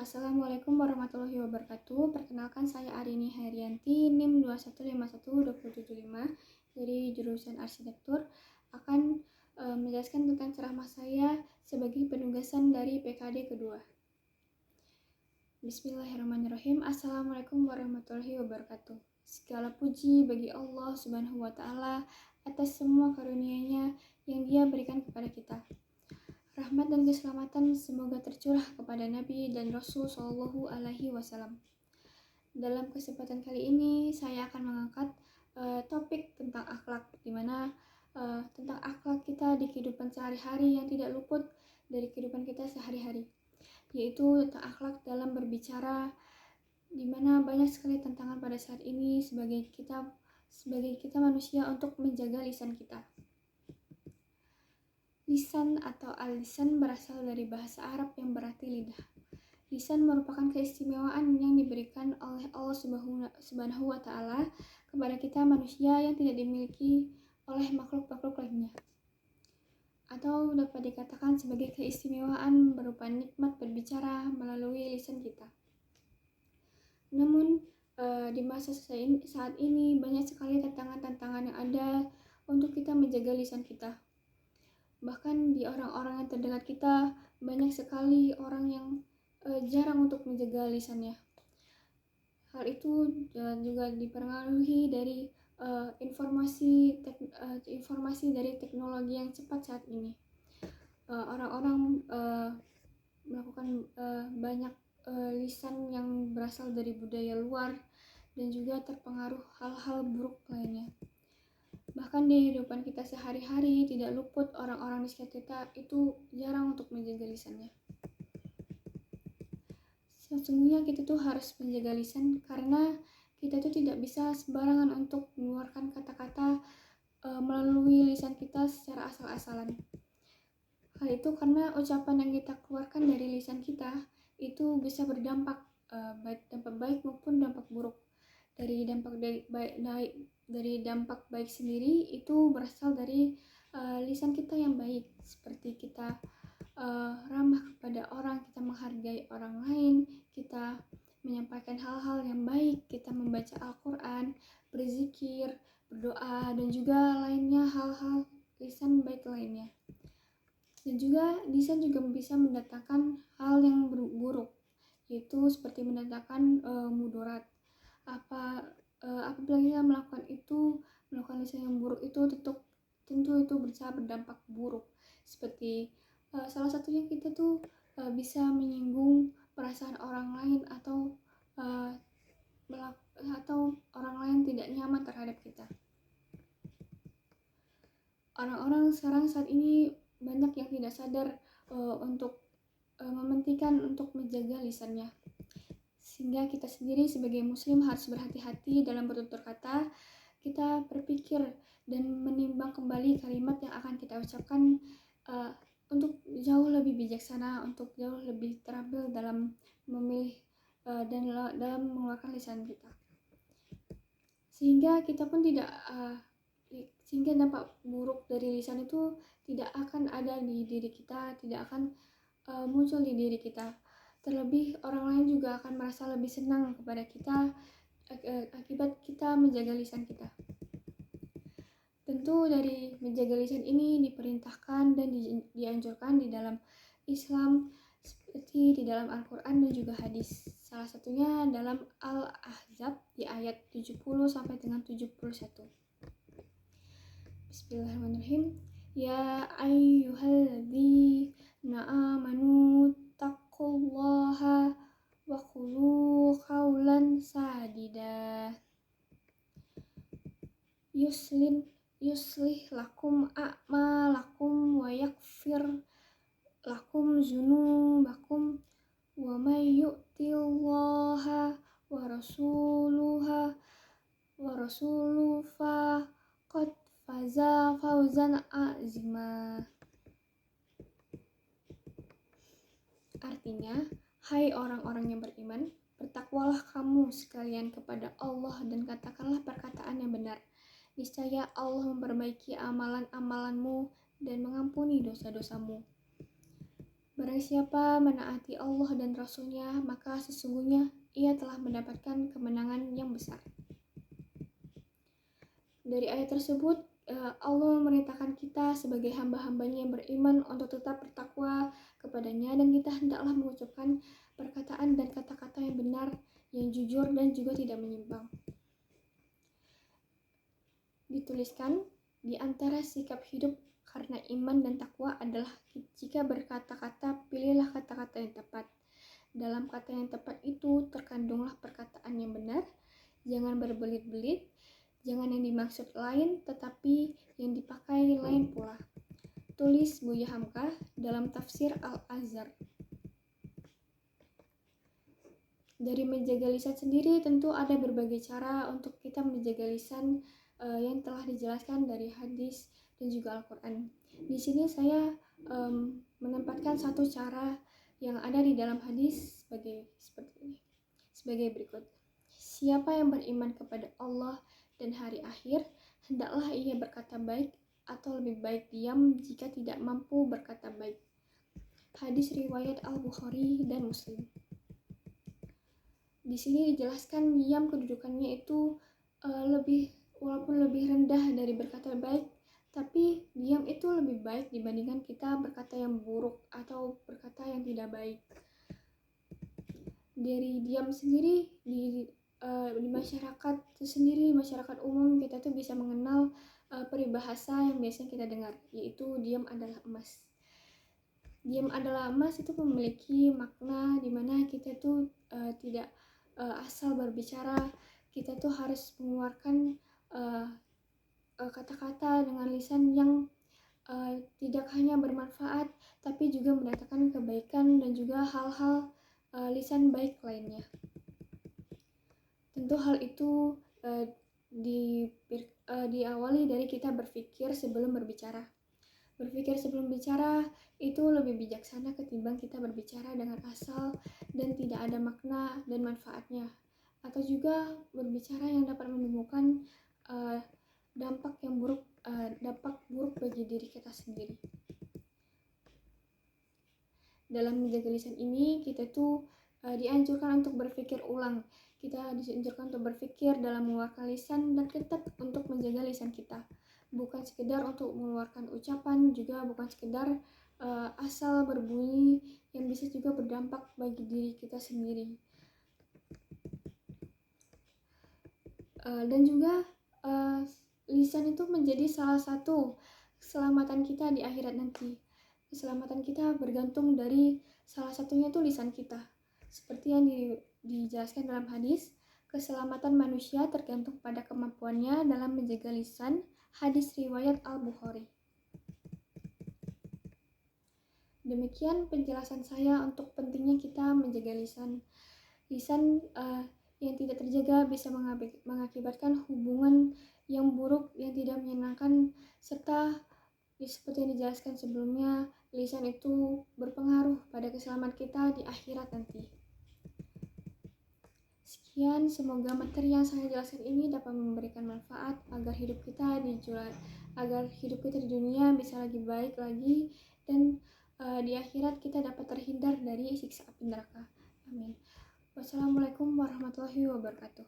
Assalamualaikum warahmatullahi wabarakatuh. Perkenalkan saya Arini Hairianti, NIM 2151275 dari jurusan Arsitektur, akan menjelaskan tentang ceramah saya sebagai penugasan dari PKD kedua. Bismillahirrahmanirrahim. Assalamualaikum warahmatullahi wabarakatuh. Segala puji bagi Allah Subhanahu wa Ta'ala atas semua karunia-Nya yang Dia berikan kepada kita. Rahmat dan keselamatan semoga tercurah kepada Nabi dan Rasul Shallallahu Alaihi Wasallam. Dalam kesempatan kali ini saya akan mengangkat topik tentang akhlak, di mana tentang akhlak kita di kehidupan sehari-hari yang tidak luput dari kehidupan kita sehari-hari, yaitu tentang akhlak dalam berbicara, di mana banyak sekali tantangan pada saat ini sebagai kita manusia untuk menjaga lisan kita. Lisan atau al-lisan berasal dari bahasa Arab yang berarti lidah. Lisan merupakan keistimewaan yang diberikan oleh Allah Subhanahu wa Ta'ala kepada kita manusia yang tidak dimiliki oleh makhluk-makhluk lainnya. Atau dapat dikatakan sebagai keistimewaan berupa nikmat berbicara melalui lisan kita. Namun di masa saat ini banyak sekali tantangan-tantangan yang ada untuk kita menjaga lisan kita. Bahkan di orang-orang yang terdekat kita, banyak sekali orang yang jarang untuk menjaga lisannya. Hal itu juga dipengaruhi dari informasi dari teknologi yang cepat saat ini. Orang-orang melakukan banyak lisan yang berasal dari budaya luar dan juga terpengaruh hal-hal buruk lainnya. Bahkan di kehidupan kita sehari-hari tidak luput orang-orang di sekitar kita itu jarang untuk menjaga lisannya. Sesungguhnya kita tuh harus menjaga lisan karena kita tuh tidak bisa sembarangan untuk mengeluarkan kata-kata melalui lisan kita secara asal-asalan. Hal itu karena ucapan yang kita keluarkan dari lisan kita itu bisa berdampak dampak baik maupun dampak buruk. Dari dampak baik sendiri itu berasal dari lisan kita yang baik, seperti kita ramah kepada orang, kita menghargai orang lain, kita menyampaikan hal-hal yang baik, kita membaca Al-Quran, berzikir, berdoa, dan juga lainnya hal-hal lisan baik lainnya. Dan juga lisan juga bisa mendatangkan hal yang buruk, yaitu seperti mendatangkan mudarat. Apabila kita melakukan lisan yang buruk itu tentu itu bisa berdampak buruk, seperti salah satunya kita tuh bisa menyinggung perasaan orang lain atau orang lain tidak nyaman terhadap kita. Orang-orang sekarang saat ini banyak yang tidak sadar untuk mementingkan untuk menjaga lisannya. Sehingga kita sendiri sebagai muslim harus berhati-hati dalam bertutur kata, kita berpikir dan menimbang kembali kalimat yang akan kita ucapkan untuk jauh lebih bijaksana, untuk jauh lebih terampil dalam memilih dan dalam mengeluarkan lisan kita. Sehingga kita pun sehingga dampak buruk dari lisan itu tidak akan ada di diri kita, tidak akan muncul di diri kita. Terlebih orang lain juga akan merasa lebih senang kepada kita akibat kita menjaga lisan kita. Tentu dari menjaga lisan ini diperintahkan dan dianjurkan di dalam Islam, seperti di dalam Al-Quran dan juga hadis. Salah satunya dalam Al-Ahzab di ayat 70 sampai dengan 71. Bismillahirrahmanirrahim. Ya ayyuhalladzina amanu taqullaha wa qulu qawlan sadida yuslih lakum a'malakum wa yaghfir lakum dzunubakum wa may yu'tillaha wa rasuluhu faqad faza fawzan azima. Artinya, hai orang-orang yang beriman, bertakwalah kamu sekalian kepada Allah dan katakanlah perkataan yang benar. Niscaya Allah memperbaiki amalan-amalanmu dan mengampuni dosa-dosamu. Barang siapa menaati Allah dan Rasul-Nya, maka sesungguhnya ia telah mendapatkan kemenangan yang besar. Dari ayat tersebut, Allah memerintahkan kita sebagai hamba-hambanya yang beriman untuk tetap bertakwa kepadanya, dan kita hendaklah mengucapkan perkataan dan kata-kata yang benar, yang jujur dan juga tidak menyimpang. Dituliskan di antara sikap hidup karena iman dan takwa adalah jika berkata-kata, pilihlah kata-kata yang tepat. Dalam kata yang tepat itu terkandunglah perkataan yang benar, jangan berbelit-belit, jangan yang dimaksud lain tetapi yang dipakai lain pula. Tulis Buya Hamka dalam tafsir Al-Azhar. Dari menjaga lisan sendiri tentu ada berbagai cara untuk kita menjaga lisan yang telah dijelaskan dari hadis dan juga Al-Quran. Di sini saya menempatkan satu cara yang ada di dalam hadis sebagai berikut. Siapa yang beriman kepada Allah dan hari akhir, hendaklah ia berkata baik atau lebih baik diam jika tidak mampu berkata baik. Hadis riwayat Al-Bukhari dan Muslim. Di sini dijelaskan diam kedudukannya itu walaupun lebih rendah dari berkata baik, tapi diam itu lebih baik dibandingkan kita berkata yang buruk atau berkata yang tidak baik. Dari diam sendiri di masyarakat sendiri, masyarakat umum, kita tuh bisa mengenal peribahasa yang biasanya kita dengar, yaitu diam adalah emas. Diam adalah emas itu memiliki makna di mana kita tuh tidak asal berbicara, kita tuh harus mengeluarkan kata-kata dengan lisan yang tidak hanya bermanfaat, tapi juga mendatangkan kebaikan dan juga hal-hal lisan baik lainnya. Tentu hal itu diawali dari kita berpikir sebelum berbicara. Berpikir sebelum bicara itu lebih bijaksana ketimbang kita berbicara dengan asal dan tidak ada makna dan manfaatnya, atau juga berbicara yang dapat menimbulkan dampak buruk bagi diri kita sendiri. Dalam menjaga lisan ini kita tuh dianjurkan untuk berpikir ulang. Kita dianjurkan untuk berpikir dalam mengeluarkan lisan dan tetap untuk menjaga lisan kita. Bukan sekedar untuk mengeluarkan ucapan, juga bukan sekedar asal berbunyi yang bisa juga berdampak bagi diri kita sendiri. Dan juga lisan itu menjadi salah satu keselamatan kita di akhirat nanti. Keselamatan kita bergantung dari salah satunya itu lisan kita. Seperti yang dijelaskan dalam hadis, keselamatan manusia tergantung pada kemampuannya dalam menjaga lisan. Hadis riwayat Al-Bukhari. Demikian penjelasan saya untuk pentingnya kita menjaga lisan. Lisan yang tidak terjaga bisa mengakibatkan hubungan yang buruk, yang tidak menyenangkan, serta seperti yang dijelaskan sebelumnya, lisan itu berpengaruh pada keselamatan kita di akhirat nanti. Sekian, semoga materi yang saya jelaskan ini dapat memberikan manfaat agar hidup kita di dunia bisa lebih baik lagi, dan di akhirat kita dapat terhindar dari siksa api neraka. Amin. Wassalamualaikum warahmatullahi wabarakatuh.